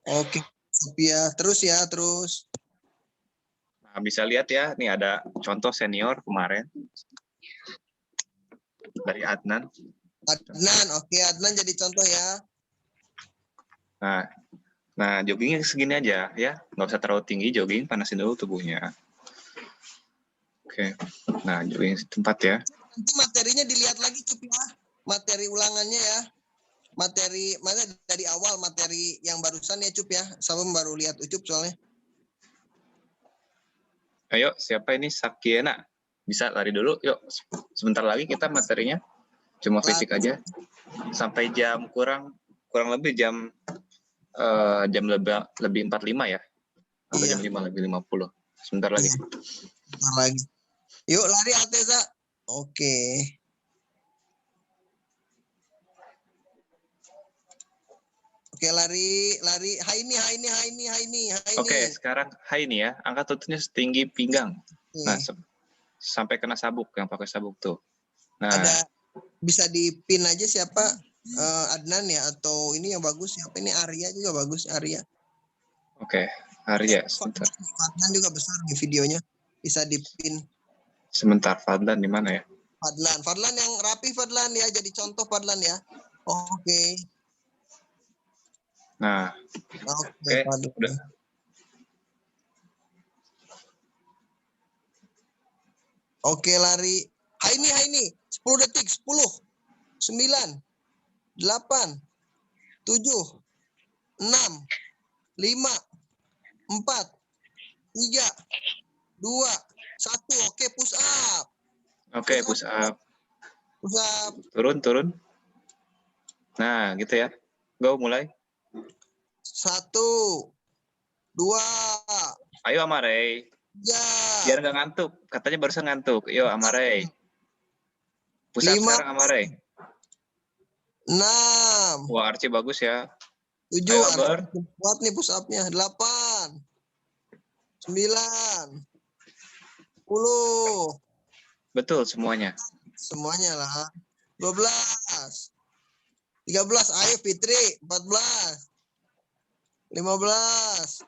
Oke, Sophia. Terus ya, terus. Nah, bisa lihat ya, nih ada contoh senior kemarin dari Adnan. Adnan, oke, Adnan jadi contoh ya. Nah, joggingnya segini aja ya, nggak usah terlalu tinggi jogging, panasin dulu tubuhnya. Oke, nah jogging tempat ya. Nanti materinya dilihat lagi Cup ya. Materi ulangannya ya. Materi mana dari awal materi yang barusan ya Cup ya. Saya baru lihat Ucup soalnya. Ayo, siapa ini? Sakiena. Bisa lari dulu, yuk. Sebentar lagi kita materinya cuma fisik aja. Sampai jam kurang lebih jam lebih 45 ya. Atau Iya. jam 5 lebih 50. Sebentar lagi. Sebentar lagi. Yuk lari Alteza. Oke. Oke, lari. Haini. Oke, sekarang ini ya. Angkat lututnya setinggi pinggang. Nah, sampai kena sabuk, yang pakai sabuk tuh. Nah, ada bisa dipin aja siapa? Adnan ya atau ini yang bagus siapa ini Arya juga bagus Arya. oke. Arya, sebentar. Adnan juga besar di videonya bisa dipin. Sebentar, Fadlan di mana ya? Fadlan yang rapi Fadlan ya jadi contoh Fadlan ya. Oke. Nah, Oke. Fadlan. udah. Oke lari. Haini. 10 detik. 10. 9. 8. 7. 6. 5. 4. 3. 2. 1. Oke, push up. Oke, push up. Push up. Turun. Nah, gitu ya. Go, mulai. 1. 2. Ayo, Amare. 3. Biar nggak ngantuk. Katanya barusan ngantuk. Yuk, Amare. Push up 5. sekarang, Amare. 6. Wah, Archie bagus ya. 7. Ayo, Abar. Kuat nih push up-nya. 8. 9. 10. Betul semuanya. Semuanya lah. 12. 13. Ayo Fitri. 14. 15.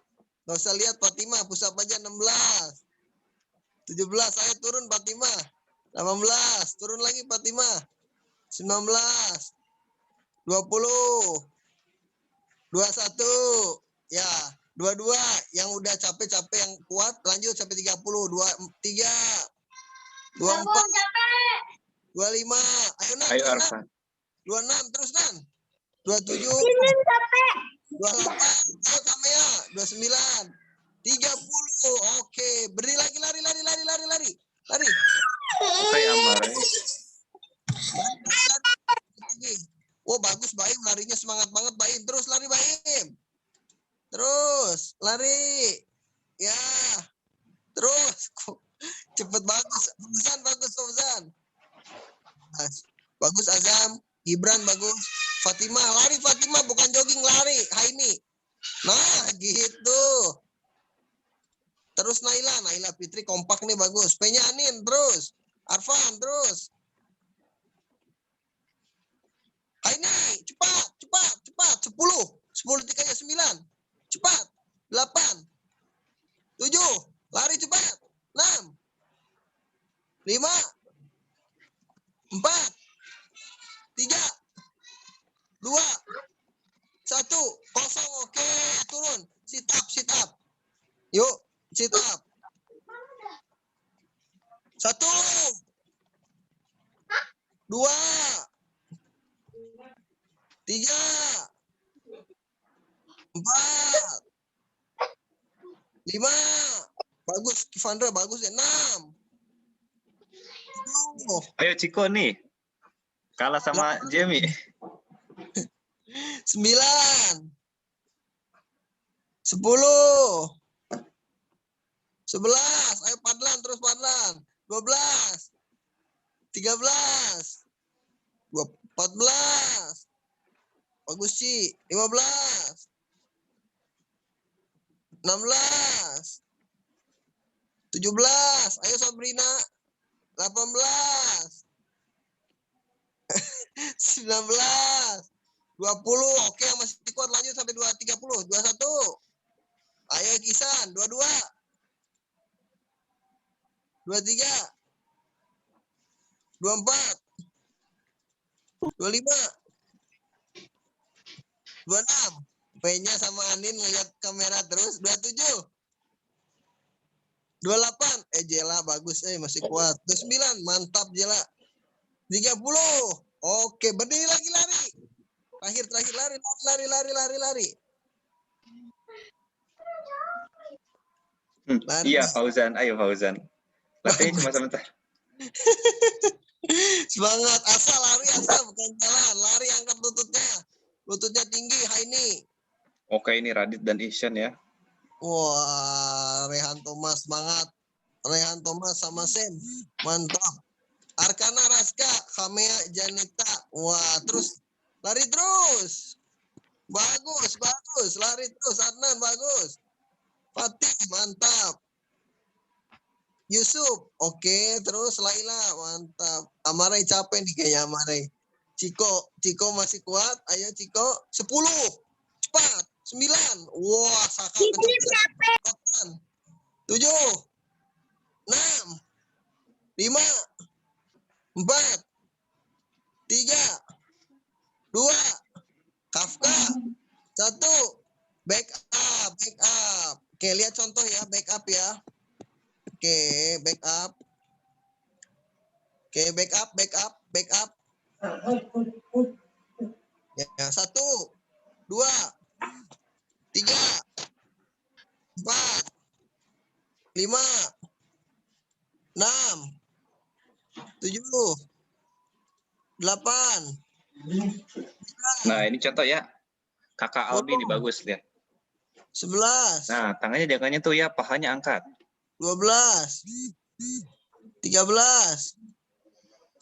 Gak usah lihat Fatima. Push up aja 16. 17. Ayo turun Fatima. 18. Turun lagi Fatima. 19. 20. 21. Ya. 22. Yang udah capek-capek yang kuat. Lanjut sampai 30. 23. 24. 25. Ayo Nan. Ayo, terus, Nan. Arfan. 26. Terus Nan. 27. 28. Ayo Kamea. 29. 30. Oke. Beri lagi lari. Lari. Oke, Amare. Oh bagus Baim larinya semangat banget Baim. Terus lari Baim. Terus lari. Ya. Terus. Cepet bagus. Fauzan. Bagus Azam. Gibran bagus. Fatima lari Fatima bukan jogging lari. Haini. Nah gitu. Terus Naila Fitri kompak nih bagus. Penyanin terus. Arfan terus. Haini cepat. 10. 10 detik aja 9. Cepat. 8. 7. Lari cepat. 6. 5. 4. 3. 2. 1. Kosong. Oke. Turun. Sit up. Yuk. Sit up. 1. 2. 3. 4. 5. Bagus Kivandra bagus ya. 6. 7. Ayo, Ciko nih. Kalah sama Jamie. 9. 10. 11. Ayo Padlan terus Padlan. 12. 13. 14. Bagus Ci. 15. 16. 17. Ayo Sabrina. 18. 19. 20. Oke, yang masih kuat lanjut sampai 30. 21. Ayo Kisan. 22. 23. 24. 25. 26. P-nya sama Anin ngeliat kamera terus. 27. 28. Jela bagus. Masih kuat. 29. Mantap Jela. 30. Oke, berdiri lagi lari. Terakhir lari. Lari. Iya, Fauzan. Ayo Fauzan. Latihan cuma sebentar. Semangat, asal lari asal bukan jalan. Lari angkat lututnya. Lututnya tinggi, Haini. Oke, ini Radit dan Ihsan ya. Wah, Rehan Thomas semangat. Rehan Thomas sama Sam. Mantap. Arkana Raska, Kamea Janita. Wah, terus lari terus. Bagus. Lari terus. Adnan bagus. Fatih mantap. Yusuf, oke. Terus Laila mantap. Amarai capek nih kayaknya Amarai. Ciko masih kuat. Ayo Ciko. 10. Cepat. 9. Wah, Saka kecepatan. 7. 6. 5. 4. 3. 2. Kafka. 1. Back up. Oke, lihat contoh ya, back up ya. Oke, back up. Ya, 1, 2, 3, 4, 5, 6, 7, 8. Nah, ini contoh ya. Kakak Albi ini bagus lihat. 11. Nah, tangannya jaganya tuh ya, pahanya angkat. 12. 13.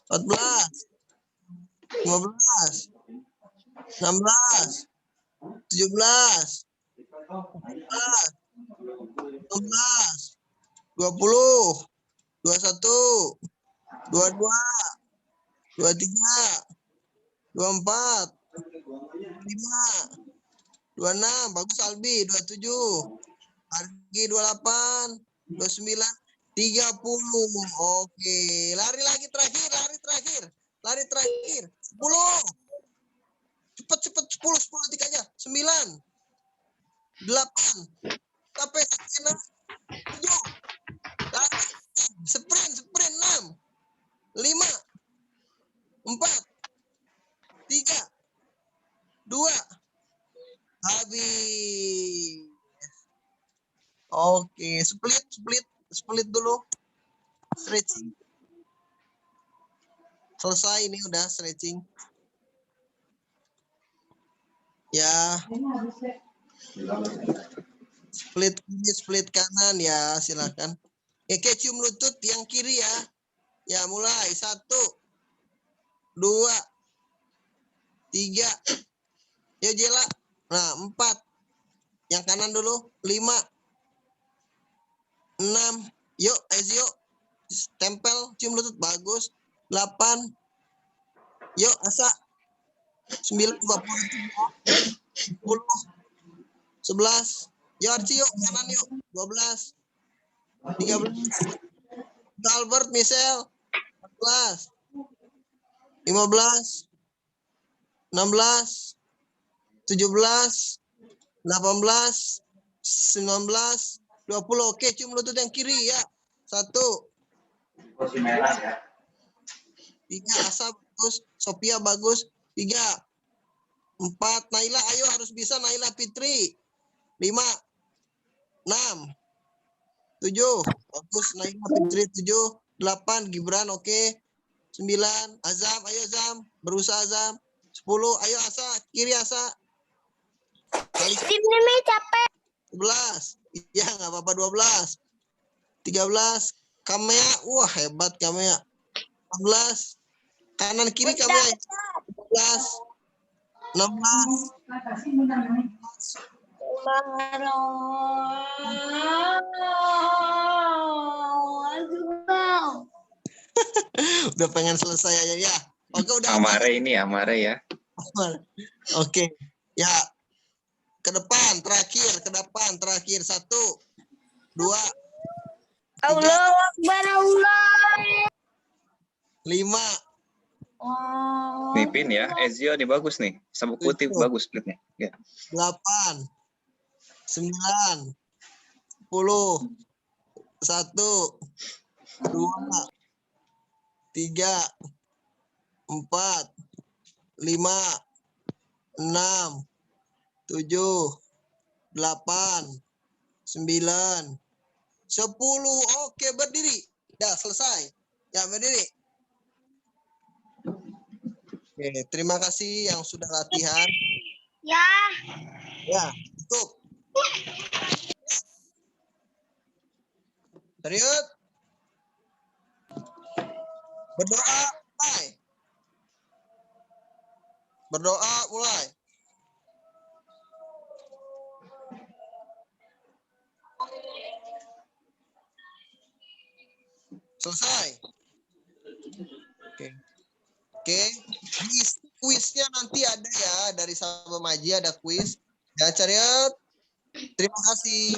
14. 15. 16. 17. 18. 19. 20. 21. 22. 23. 24. 25. 26. Bagus Albi. 27. Argi 28. 29. 30. Oke. Lari lagi terakhir. 10. Cepat 10 detik aja. 9. 8. Sampai 7. Sprint 6. 5. 4. 3. 2. Habis. Oke, split dulu. Stretching. Selesai ini udah stretching. Ya. Split kiri, split kanan ya, silakan. Oke, cium lutut yang kiri ya. Ya, mulai. 1, 2, 3. Yuk Jela. Nah, 4. Yang kanan dulu. 5. 6. Yuk, Ezio. Tempel, cium lutut. Bagus. 8. Yuk, Asa. 9, 10. 11. Yuk, Arci, yuk. Kanan yuk. 12. 13. Albert, Michelle. 14. 15. 16. 17. 18. 19. 20. Oke, cium lutut yang kiri ya. 1. 3. Asa bagus. Sophia bagus. 3. 4. Naila, ayo harus bisa Naila Fitri. 5. 6. 7. Bagus Naila Fitri 7. 8. Gibran oke. 9. Azam, ayo Azam. Berusaha Azam. 10. Ayo Asa, kiri Asa. Ini capek. 11. Iya, nggak apa-apa 12. 13. Kamea. Wah, hebat Kamea. 14. Kanan kiri Kamea. Udah pengen selesai aja ya. Oke, udah. Amare ya. Oke. Ya. Ke depan terakhir. 1, 2, Allahu Akbar, Allah. 5. Nih pin ya. Ezio nih bagus nih. Sabuk putih bagus splitnya. Ya. 8, 9, 10, 1, 2, 3, 4, 5, 6, 7, 8, 9, 10. Oke, berdiri. Ya, selesai. Ya, berdiri. Oke, terima kasih yang sudah latihan. Ya. Ya, tutup. Serius. Berdoa, mulai. Berdoa, mulai. Selesai. Oke. Oke. Kuisnya nanti ada ya, dari Sahabat Maji ada kuis. Ya, Cariat. Terima kasih.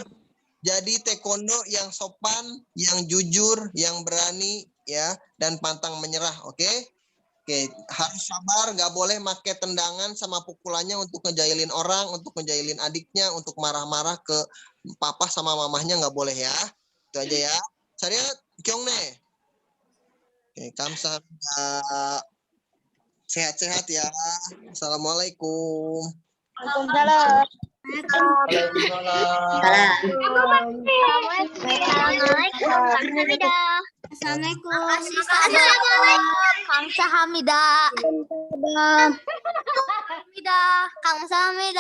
Jadi taekwondo yang sopan, yang jujur, yang berani, ya, dan pantang menyerah, oke? Oke, harus sabar, nggak boleh pakai tendangan sama pukulannya untuk ngejailin orang, untuk ngejailin adiknya, untuk marah-marah ke papa sama mamahnya nggak boleh ya. Itu aja ya. Syariat, kyong ne. Oke, kamsahamnida. Sehat-sehat ya. Assalamualaikum. Waalaikumsalam. Assalamualaikum. Kamsahamnida. Kamsahamnida.